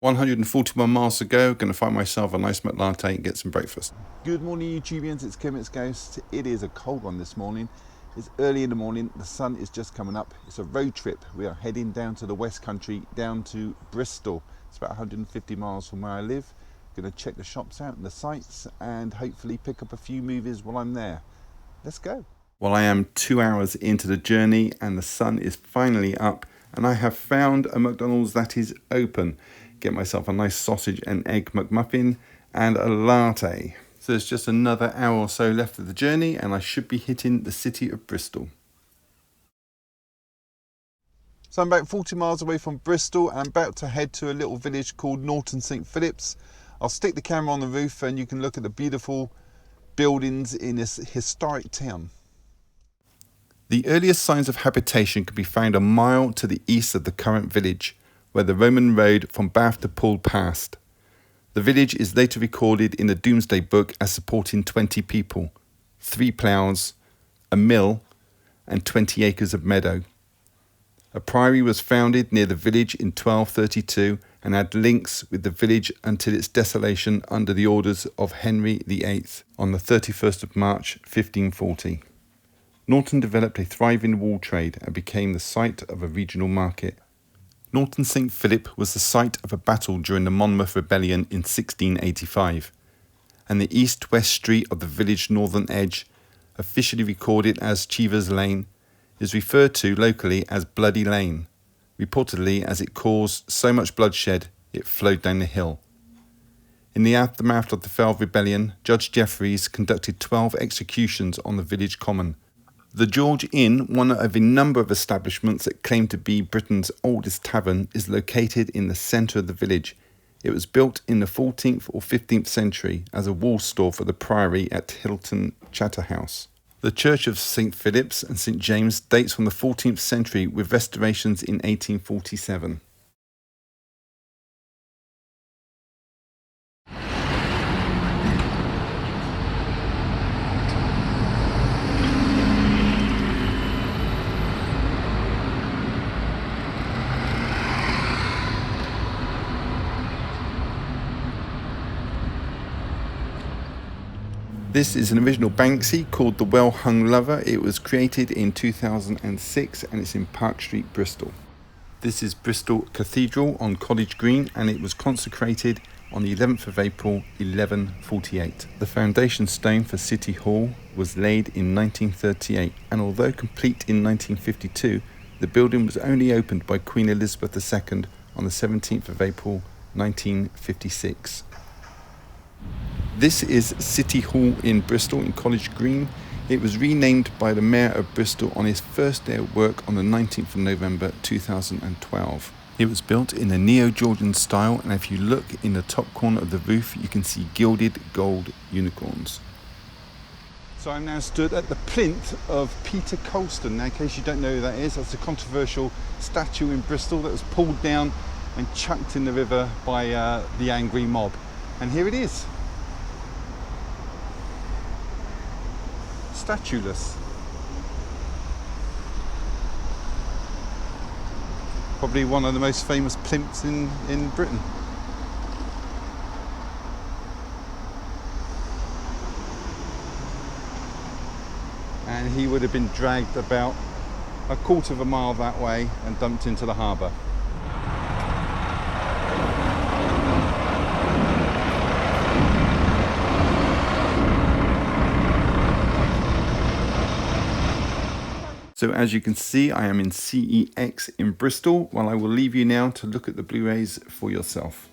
141 miles to go, going to find myself a nice latte and get some breakfast. Good morning YouTubians, it's Kermit's Ghost. It is a cold one this morning. It's early in the morning, the sun is just coming up. It's a road trip. We are heading down to the West Country, down to Bristol. It's about 150 miles from where I live. Going to check the shops out and the sights and hopefully pick up a few movies while I'm there. Let's go. Well, I am 2 hours into the journey and the sun is finally up and I have found a McDonald's that is open. Get myself a nice sausage and egg McMuffin and a latte. So there's just another hour or so left of the journey and I should be hitting the city of Bristol. So I'm about 40 miles away from Bristol. I'm about to head to a little village called Norton St Phillips. I'll stick the camera on the roof and you can look at the beautiful buildings in this historic town. The earliest signs of habitation can be found a mile to the east of the current village, where the Roman road from Bath to Poole passed. The village is later recorded in the Domesday Book as supporting 20 people, 3 ploughs, a mill, and 20 acres of meadow. A priory was founded near the village in 1232 and had links with the village until its desolation under the orders of Henry VIII on the 31st of March 1540. Norton developed a thriving wool trade and became the site of a regional market. Norton St Phillips was the site of a battle during the Monmouth Rebellion in 1685, and the east-west street of the village northern edge, officially recorded as Cheever's Lane, is referred to locally as Bloody Lane, reportedly as it caused so much bloodshed it flowed down the hill. In the aftermath of the failed rebellion, Judge Jeffreys conducted 12 executions on the village common. The George Inn, one of a number of establishments that claim to be Britain's oldest tavern, is located in the centre of the village. It was built in the 14th or 15th century as a wool store for the priory at Untitled Chapter. The Church of St Phillips and St James dates from the 14th century with restorations in 1847. This is an original Banksy called The Well-Hung Lover. It was created in 2006 and it's in Park Street, Bristol. This is Bristol Cathedral on College Green and it was consecrated on the 11th of April 1148. The foundation stone for City Hall was laid in 1938 and although complete in 1952, the building was only opened by Queen Elizabeth II on the 17th of April 1956. This is City Hall in Bristol in College Green. It was renamed by the Mayor of Bristol on his first day of work on the 19th of November 2012. It was built in a neo-Georgian style and if you look in the top corner of the roof you can see gilded gold unicorns. So I'm now stood at the plinth of Peter Colston. Now in case you don't know who that is, that's a controversial statue in Bristol that was pulled down and chucked in the river by the angry mob. And here it is. Statueless. Probably one of the most famous plinths in Britain. And he would have been dragged about a quarter of a mile that way and dumped into the harbour. So as you can see, I am in CEX in Bristol, while I will leave you now to look at the Blu-rays for yourself.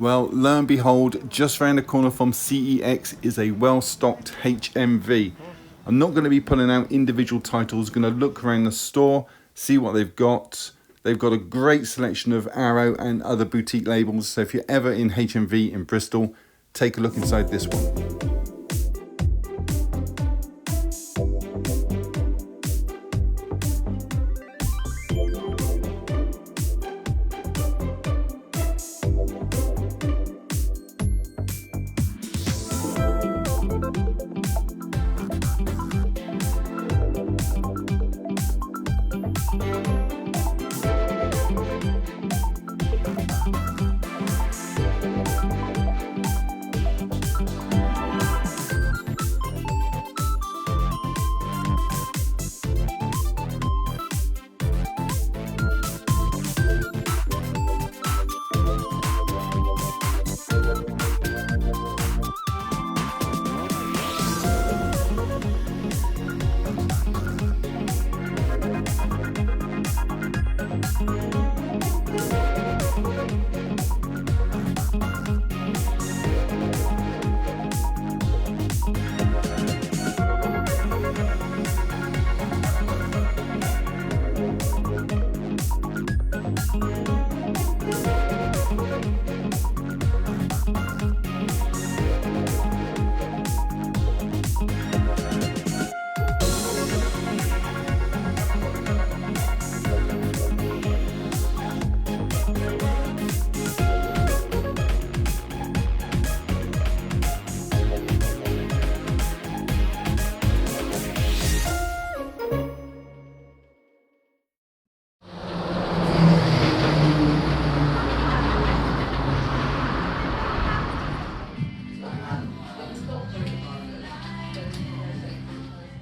Well, lo and behold, just round the corner from CEX is a well-stocked HMV. I'm not going to be pulling out individual titles, going to look around the store, see what they've got. They've got a great selection of Arrow and other boutique labels, so if you're ever in HMV in Bristol, take a look inside this one.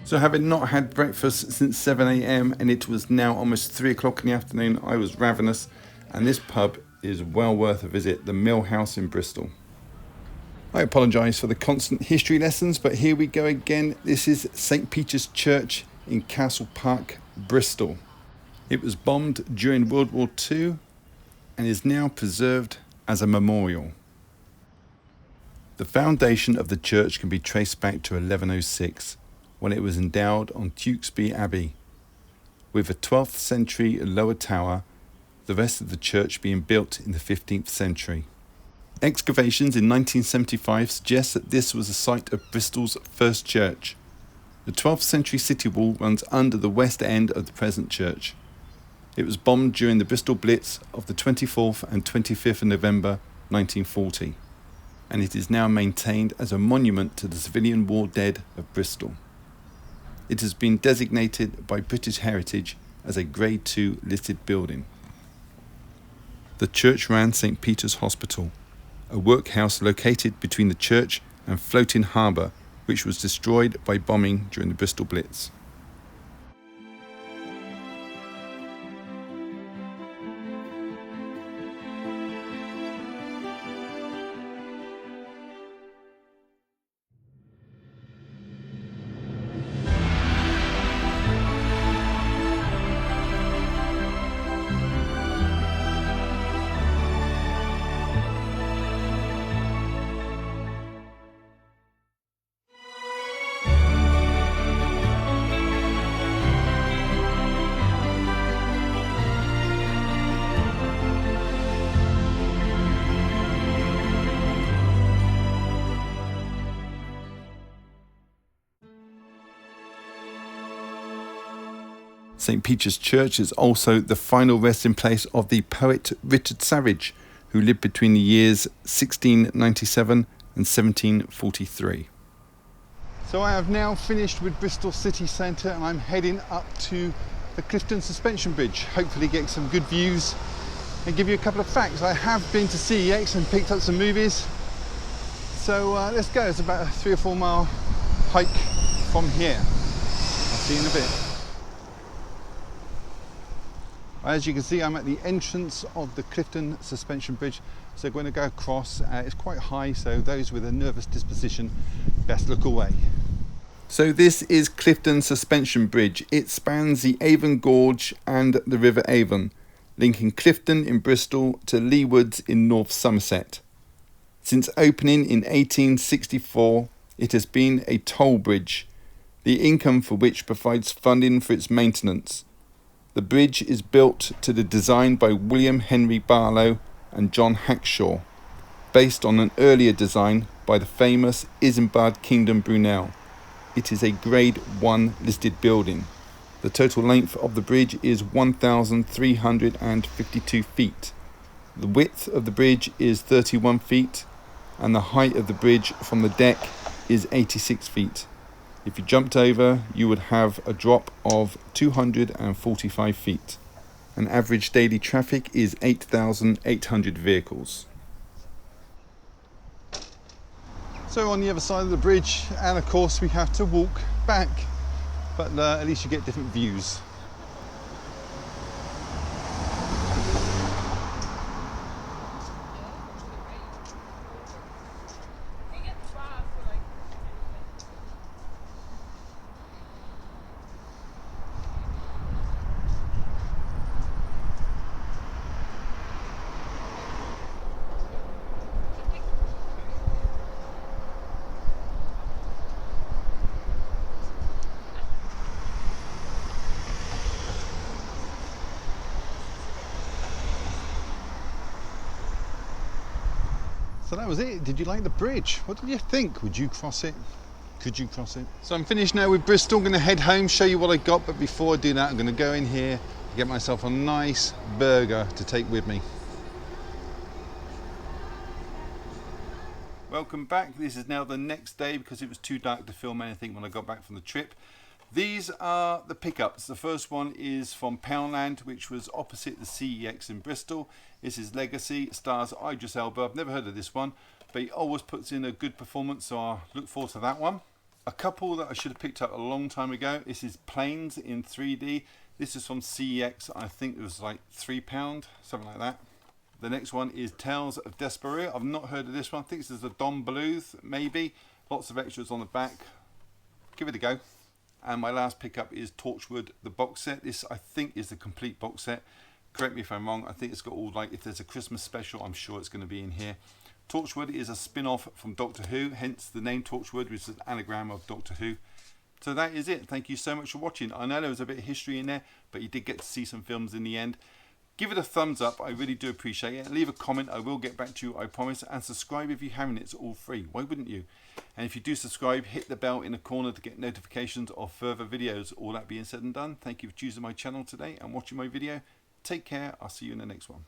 So having not had breakfast since 7 a.m. and it was now almost 3 o'clock in the afternoon, I was ravenous, and this pub is well worth a visit, the Mill House in Bristol. I apologise for the constant history lessons, but here we go again. This is St Peter's Church in Castle Park, Bristol. It was bombed during World War II and is now preserved as a memorial. The foundation of the church can be traced back to 1106, when it was endowed on Tewkesbury Abbey, with a 12th century lower tower, the rest of the church being built in the 15th century. Excavations in 1975 suggest that this was the site of Bristol's first church. The 12th century city wall runs under the west end of the present church. It was bombed during the Bristol Blitz of the 24th and 25th of November 1940, and it is now maintained as a monument to the civilian war dead of Bristol. It has been designated by British Heritage as a Grade 2 listed building. The church ran St Peter's Hospital, a workhouse located between the church and Floating Harbour, which was destroyed by bombing during the Bristol Blitz. St Peter's Church is also the final resting place of the poet Richard Savage, who lived between the years 1697 and 1743. So I have now finished with Bristol city centre and I'm heading up to the Clifton suspension bridge, hopefully get some good views and give you a couple of facts. I have been to CEX and picked up some movies, so let's go. It's about a 3 or 4 mile hike from here. I'll see you in a bit. As you can see, I'm at the entrance of the Clifton suspension bridge, so we're going to go across. It's quite high, so those with a nervous disposition best look away. So this is Clifton suspension bridge. It spans the Avon Gorge and the River Avon, linking Clifton in Bristol to Lee Woods in North Somerset. Since opening in 1864, it has been a toll bridge, the income for which provides funding for its maintenance. The bridge is built to the design by William Henry Barlow and John Hackshaw, based on an earlier design by the famous Isambard Kingdom Brunel. It is a Grade 1 listed building. The total length of the bridge is 1,352 feet. The width of the bridge is 31 feet, and the height of the bridge from the deck is 86 feet. If you jumped over, you would have a drop of 245 feet. An average daily traffic is 8,800 vehicles. So on the other side of the bridge, and of course we have to walk back, but at least you get different views. So that was it. Did you like the bridge? What did you think? Would you cross it? Could you cross it? So I'm finished now with Bristol. I'm going to head home, show you what I got, but before I do that, I'm going to go in here and get myself a nice burger to take with me. Welcome back. This is now the next day because it was too dark to film anything when I got back from the trip. These are the pickups. The first one is from Poundland, which was opposite the CEX in Bristol. This is Legacy, stars Idris Elba. I've never heard of this one, but he always puts in a good performance, so I look forward to that one. A couple that I should have picked up a long time ago. This is Planes in 3D. This is from CEX. I think it was like £3, something like that. The next one is Tales of Despereaux. I've not heard of this one. I think this is the Don Bluth, maybe. Lots of extras on the back. Give it a go. And my last pickup is Torchwood, the box set. This, I think, is the complete box set. Correct me if I'm wrong. I think it's got all, like, if there's a Christmas special, I'm sure it's going to be in here. Torchwood is a spin-off from Doctor Who, hence the name Torchwood, which is an anagram of Doctor Who. So that is it. Thank you so much for watching. I know there was a bit of history in there, but you did get to see some films in the end. Give it a thumbs up. I really do appreciate it. Leave a comment. I will get back to you, I promise. And subscribe if you haven't. It's all free. Why wouldn't you? And if you do subscribe, hit the bell in the corner to get notifications of further videos. All that being said and done, thank you for choosing my channel today and watching my video. Take care. I'll see you in the next one.